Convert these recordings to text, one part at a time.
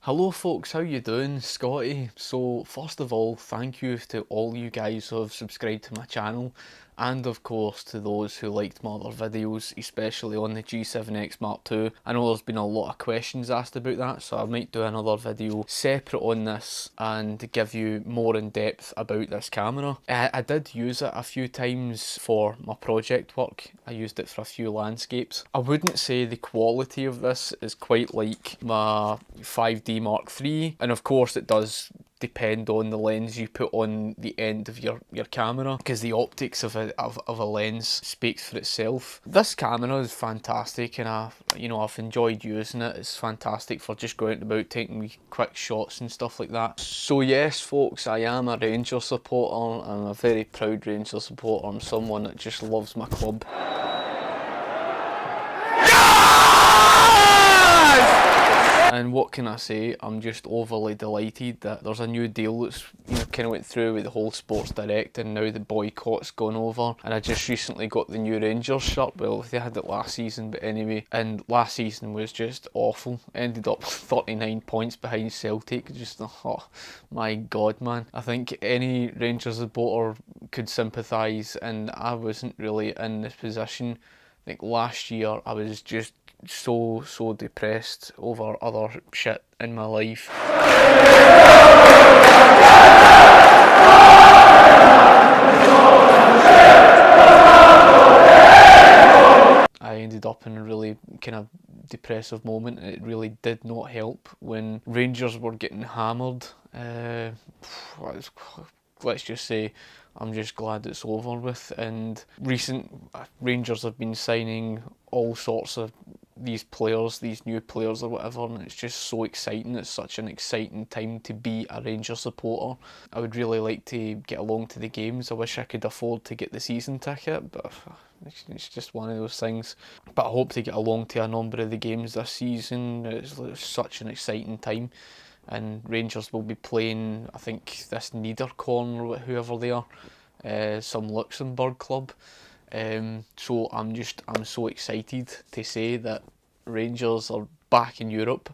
Hello folks, how you doing? Scotty. So first of all, thank you to all you guys who have subscribed to my channel, and of course to those who liked my other videos, especially on the G7X Mark II. I know there's been a lot of questions asked about that, so I might do another video separate on this and give you more in depth about this camera. I did use it a few times for my project work. I used it for a few landscapes. I wouldn't say the quality of this is quite like my 5D Mark III, and of course it does depend on the lens you put on the end of your camera, because the optics of a lens speaks for itself. This camera is fantastic, and I've enjoyed using it. It's fantastic for just going about taking me quick shots and stuff like that. So yes folks, I am a Rangers supporter. I'm a very proud Rangers supporter. I'm someone that just loves my club. And what can I say? I'm just overly delighted that there's a new deal that's kind of went through with the whole Sports Direct, and now the boycott's gone over. And I just recently got the new Rangers shirt. Well, they had it last season, but anyway. And last season was just awful. Ended up 39 points behind Celtic. Just, oh my god, man. I think any Rangers supporter could sympathise, and I wasn't really in this position. I think last year I was just so depressed over other shit in my life. I ended up in a really kind of depressive moment, and it really did not help when Rangers were getting hammered. Let's just say I'm just glad it's over with. And recent Rangers have been signing all sorts of these players, these new players or whatever, and it's just so exciting. It's such an exciting time to be a Rangers supporter. I would really like to get along to the games. I wish I could afford to get the season ticket, but it's just one of those things. But I hope to get along to a number of the games this season. It's such an exciting time. And Rangers will be playing, I think, this Niederkorn or whoever they are, some Luxembourg club. So I'm so excited to say that Rangers are back in Europe.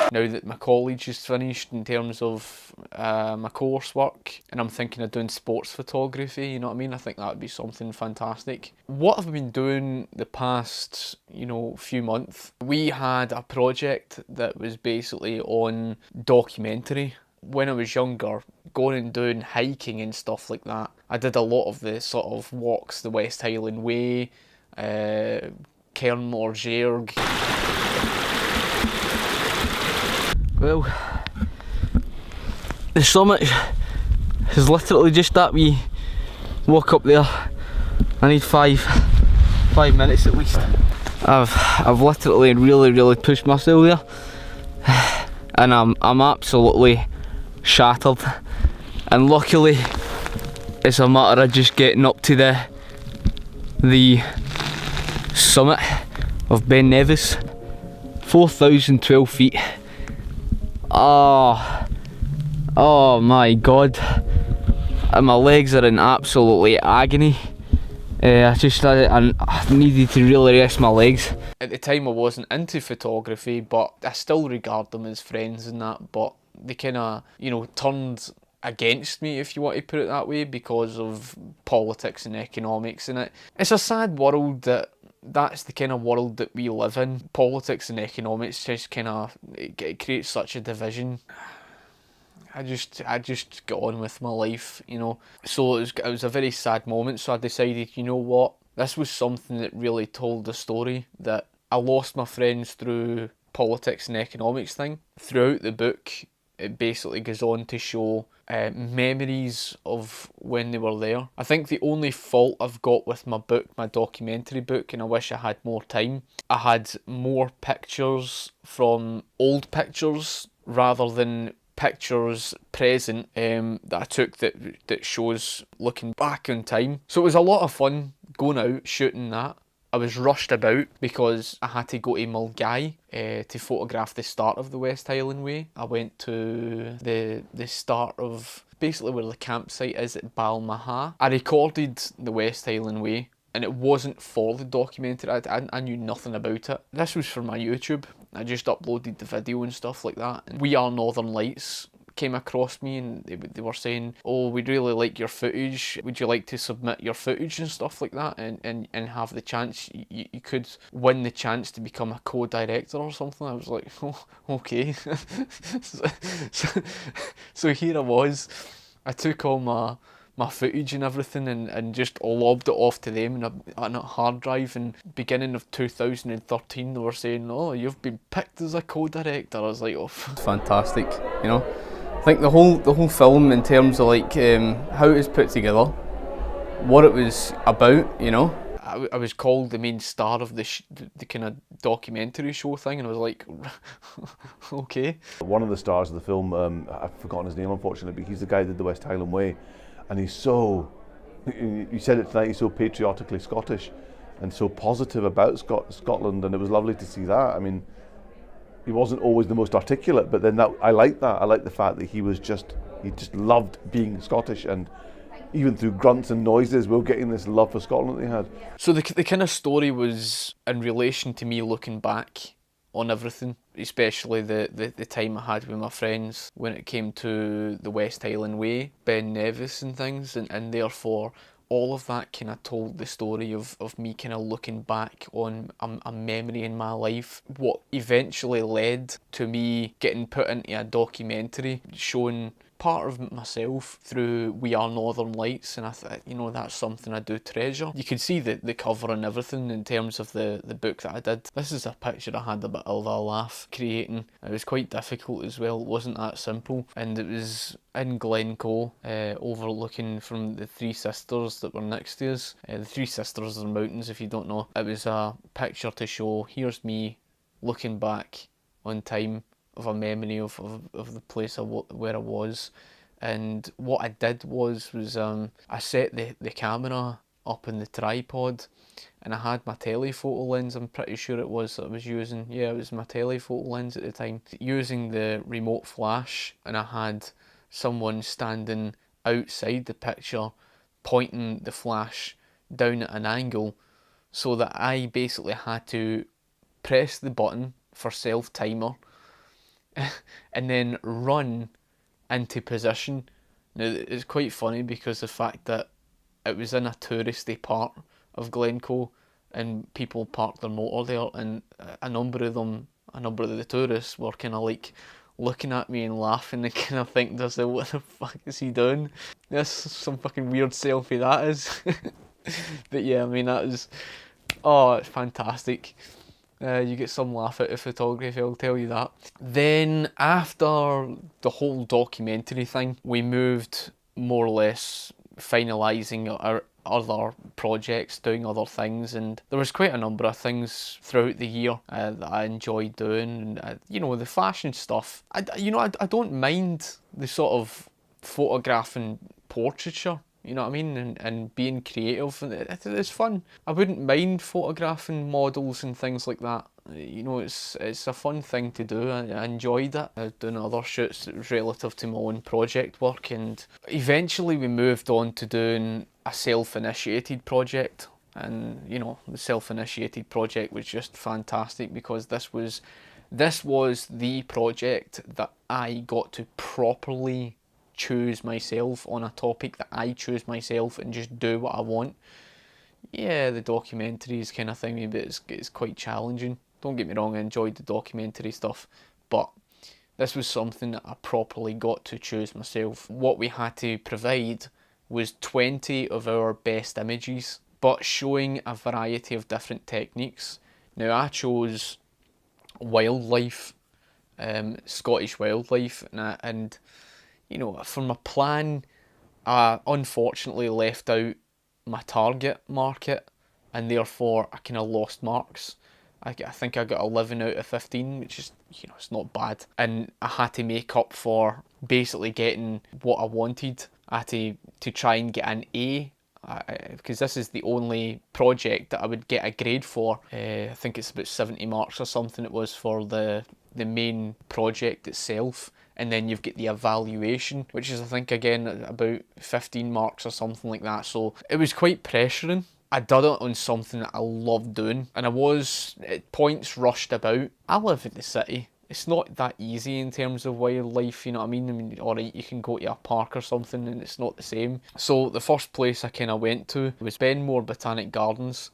Now that my college is finished in terms of my coursework, and I'm thinking of doing sports photography, you know what I mean? I think that would be something fantastic. What I've been doing the past, few months, we had a project that was basically on documentary. When I was younger, going and doing hiking and stuff like that, I did a lot of the sort of walks, the West Highland Way, Cairnmore Gairg. Well, the summit is literally just that wee walk up there. I need five minutes at least. I've literally really pushed myself there, and I'm absolutely shattered. And luckily, it's a matter of just getting up to the summit of Ben Nevis, 4,012 feet. Oh my god, and my legs are in absolutely agony. I needed to really rest my legs. At the time I wasn't into photography, but I still regard them as friends and that, but they kind of, turned against me, if you want to put it that way, because of politics and economics in it. It's a sad world that's the kind of world that we live in. Politics and economics just kind of, it creates such a division. I just got on with my life, So it was a very sad moment, so I decided, you know what, this was something that really told the story, that I lost my friends through politics and economics thing. Throughout the book, it basically goes on to show memories of when they were there. I think the only fault I've got with my book, my documentary book, and I wish I had more time, I had more pictures from old pictures rather than pictures present that I took that shows looking back in time. So it was a lot of fun going out shooting that. I was rushed about because I had to go to Mulgai to photograph the start of the West Highland Way. I went to the start of basically where the campsite is at Balmaha. I recorded the West Highland Way, and it wasn't for the documentary. I knew nothing about it. This was for my YouTube. I just uploaded the video and stuff like that. And We Are Northern Lights came across me, and they were saying, oh, we'd really like your footage, would you like to submit your footage and stuff like that, and have the chance, you could win the chance to become a co-director or something. I was like, oh, okay. so here I was, I took all my footage and everything and just lobbed it off to them on a hard drive, and beginning of 2013 they were saying, oh, you've been picked as a co-director. I was like, oh, fantastic, you know. I think the whole film, in terms of like how it was put together, what it was about, you know. I was called the main star of the kind of documentary show thing, and I was like, okay. One of the stars of the film, I've forgotten his name unfortunately, but he's the guy that did the West Highland Way, and he's so, you said it tonight, he's so patriotically Scottish and so positive about Scotland, and it was lovely to see that. I mean, he wasn't always the most articulate, but then I like that. I like the fact that he just loved being Scottish, and even through grunts and noises, we were getting this love for Scotland that he had. So the kind of story was in relation to me looking back on everything, especially the time I had with my friends when it came to the West Highland Way, Ben Nevis and things, and therefore all of that kind of told the story of me kind of looking back on a memory in my life, what eventually led to me getting put into a documentary showing part of myself through We Are Northern Lights, and I you know, that's something I do treasure. You can see the cover and everything in terms of the book that I did. This is a picture I had a bit of a laugh creating. It was quite difficult as well, it wasn't that simple, and it was in Glencoe, overlooking from the Three Sisters that were next to us. The Three Sisters are mountains, if you don't know. It was a picture to show, here's me looking back on time, of a memory of the place where I was. And what I did was I set the camera up in the tripod, and I had my telephoto lens, I'm pretty sure it was, that I was using. Yeah, it was my telephoto lens at the time, using the remote flash, and I had someone standing outside the picture pointing the flash down at an angle, so that I basically had to press the button for self-timer and then run into position. Now, it's quite funny because the fact that it was in a touristy part of Glencoe and people parked their motor there, and a number of the tourists were kind of like looking at me and laughing and kind of thinking to themselves, what the fuck is he doing? That's some fucking weird selfie that is. But yeah, I mean, that was, oh, it's fantastic. You get some laugh out of photography, I'll tell you that. Then after the whole documentary thing, we moved more or less finalising our other projects, doing other things, and there was quite a number of things throughout the year that I enjoyed doing. And, you know, the fashion stuff, I don't mind the sort of photographing portraiture, you know what I mean, and being creative, and it's fun. I wouldn't mind photographing models and things like that. You know, it's a fun thing to do. I enjoyed it. Doing other shoots relative to my own project work, and eventually we moved on to doing a self-initiated project. And you know, the self-initiated project was just fantastic because this was the project that I got to properly choose myself on a topic that I choose myself and just do what I want. Yeah, the documentary is kind of thingy, but it's quite challenging. Don't get me wrong, I enjoyed the documentary stuff, but this was something that I properly got to choose myself. What we had to provide was 20 of our best images, but showing a variety of different techniques. Now, I chose wildlife Scottish wildlife, and you know, for my plan, I unfortunately left out my target market, and therefore I kind of lost marks. I think I got 11 out of 15, which is, you know, it's not bad. And I had to make up for basically getting what I wanted. I had to try and get an A, because this is the only project that I would get a grade for. I think it's about 70 marks or something it was for the main project itself. And then you've got the evaluation, which is, I think, again, about 15 marks or something like that. So it was quite pressuring. I did it on something that I loved doing, and I was at points rushed about. I live in the city. It's not that easy in terms of wildlife, you know what I mean? I mean, alright, you can go to a park or something and it's not the same. So the first place I kind of went to was Benmore Botanic Gardens.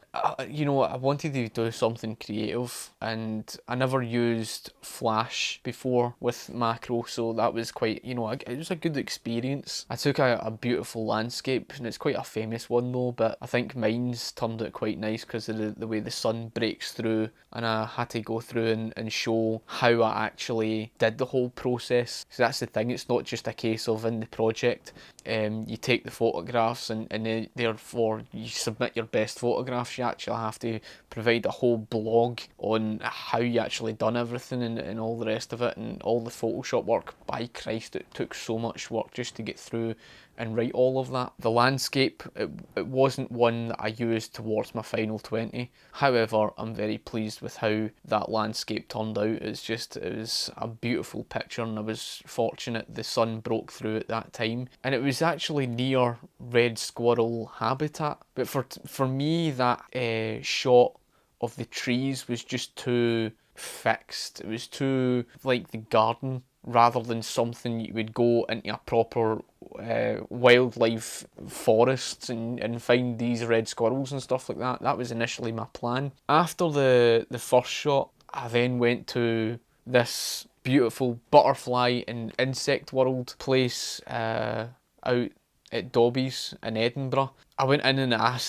You know, I wanted to do something creative, and I never used Flash before with macro, so that was quite, you know, it was a good experience. I took a beautiful landscape, and it's quite a famous one though, but I think mine's turned out quite nice because of the way the sun breaks through, and I had to go through and show how I actually did the whole process. So that's the thing, it's not just a case of in the project, you take the photographs and therefore you submit your best photographs. You actually have to provide a whole blog on how you actually done everything and all the rest of it, and all the Photoshop work. By Christ, it took so much work just to get through and write all of that. The landscape, it wasn't one that I used towards my final 20. However, I'm very pleased with how that landscape turned out. It was a beautiful picture, and I was fortunate the sun broke through at that time. And it was actually near red squirrel habitat. But for me, that shot of the trees was just too fixed. It was too like the garden, rather than something you would go into a proper wildlife forests and find these red squirrels and stuff like that. That was initially my plan. After the first shot, I then went to this beautiful butterfly and insect world place out at Dobbies in Edinburgh. I went in and I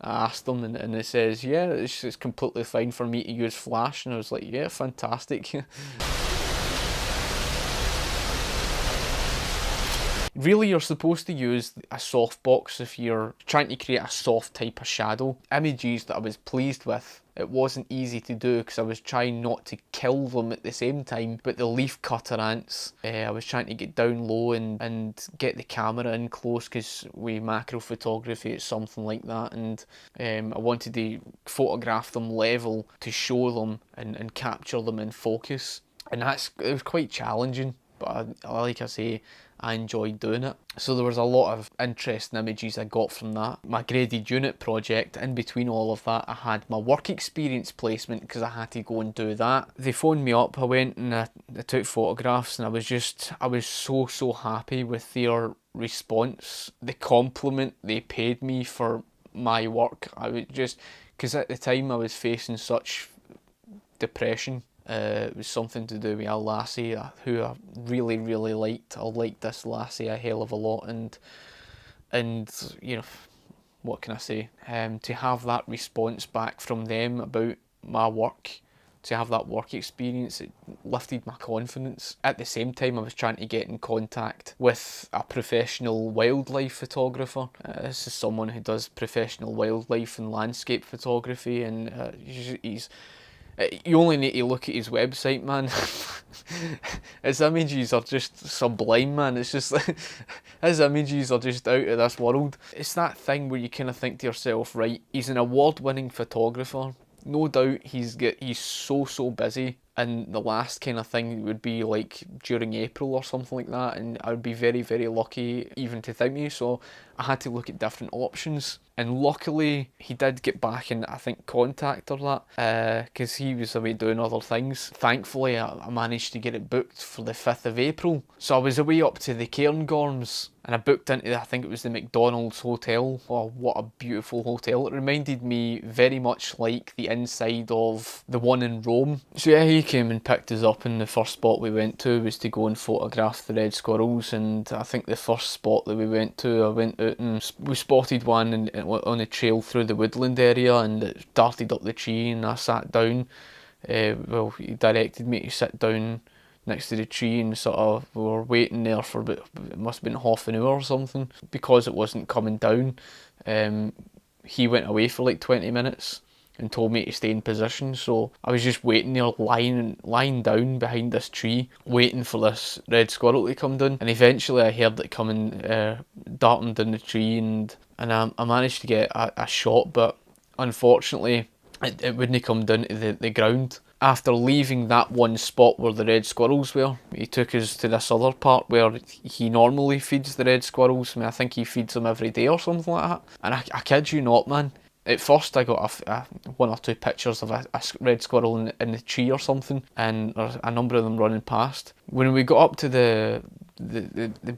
asked them, and it says, yeah, it's completely fine for me to use Flash, and I was like, yeah, fantastic. Really, you're supposed to use a softbox if you're trying to create a soft type of shadow. Images that I was pleased with, it wasn't easy to do because I was trying not to kill them at the same time, but the leaf cutter ants, I was trying to get down low and get the camera in close, because with macro photography it's something like that, and I wanted to photograph them level to show them and capture them in focus, and it was quite challenging, but like I say, I enjoyed doing it. So there was a lot of interesting images I got from that. My graded unit project, in between all of that, I had my work experience placement because I had to go and do that. They phoned me up, I went and I took photographs, and I was so happy with their response. The compliment they paid me for my work, I was just, because at the time I was facing such depression. It was something to do with a lassie who I really liked. I liked this lassie a hell of a lot, and you know, what can I say? To have that response back from them about my work, to have that work experience, it lifted my confidence. At the same time, I was trying to get in contact with a professional wildlife photographer. This is someone who does professional wildlife and landscape photography, and you only need to look at his website, man. His images are just sublime, man. It's just his images are just out of this world. It's that thing where you kind of think to yourself, right, he's an award-winning photographer. No doubt he's so busy, and the last kind of thing would be like during April or something like that, and I would be very lucky even to think me. So I had to look at different options, and luckily he did get back in, I think, contact or that, because he was away doing other things. Thankfully I managed to get it booked for the 5th of April. So I was away up to the Cairngorms, and I booked into, I think it was the McDonald's Hotel. Oh, what a beautiful hotel. It reminded me very much like the inside of the one in Rome. So yeah, he came and picked us up, and the first spot we went to was to go and photograph the red squirrels. And I think the first spot that we went to, I went out and we spotted one on a trail through the woodland area, and it darted up the tree, and I sat down Well, he directed me to sit down next to the tree, and sort of we were waiting there for about, it must have been half an hour or something, because it wasn't coming down. He went away for like 20 minutes and told me to stay in position, so I was just waiting there, lying down behind this tree, waiting for this red squirrel to come down. And eventually I heard it coming, darting down the tree, and I managed to get a shot, but unfortunately it wouldn't come down to the ground. After leaving that one spot where the red squirrels were, he took us to this other part where he normally feeds the red squirrels. I mean, I think he feeds them every day or something like that. And I kid you not, man. At first I got one or two pictures of a red squirrel in the tree or something, and there's a number of them running past. When we got up to the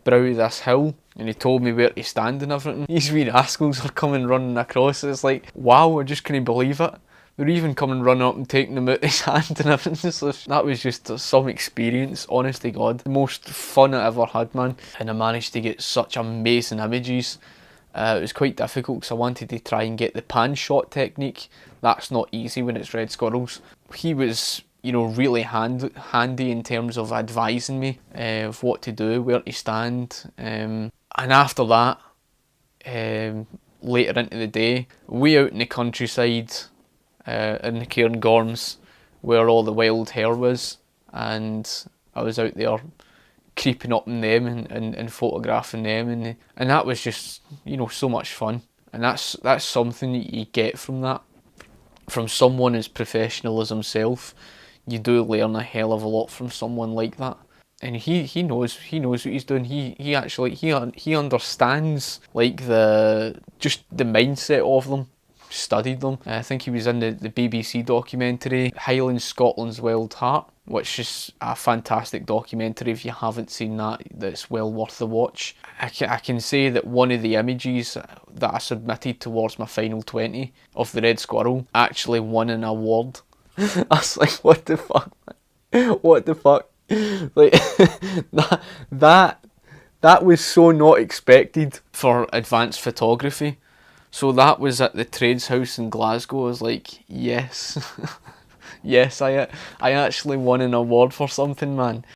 brow of this hill, and he told me where to stand and everything, these wee rascals are coming running across. It's like, wow, I just couldn't believe it. They're even coming running up and taking them out his hand and everything. So that was just some experience, honest to God. The most fun I ever had, man. And I managed to get such amazing images. It was quite difficult because I wanted to try and get the pan shot technique. That's not easy when it's red squirrels. He was, really handy in terms of advising me of what to do, where to stand. And after that, later into the day, way out in the countryside, in the Cairngorms, where all the wild hare was, and I was out there creeping up on them and photographing them, and that was just so much fun. And that's something that you get from that, from someone as professional as himself. You do learn a hell of a lot from someone like that. And he knows what he's doing. He actually understands like the mindset of them. Studied them. I think he was in the BBC documentary Highland Scotland's Wild Heart, which is a fantastic documentary. If you haven't seen that, that's well worth the watch. I can say that one of the images that I submitted towards my final 20 of the red squirrel actually won an award. I was like, what the fuck? What the fuck? Like that was so not expected for advanced photography. So that was at the Trades House in Glasgow. I was like, yes, yes, I actually won an award for something, man.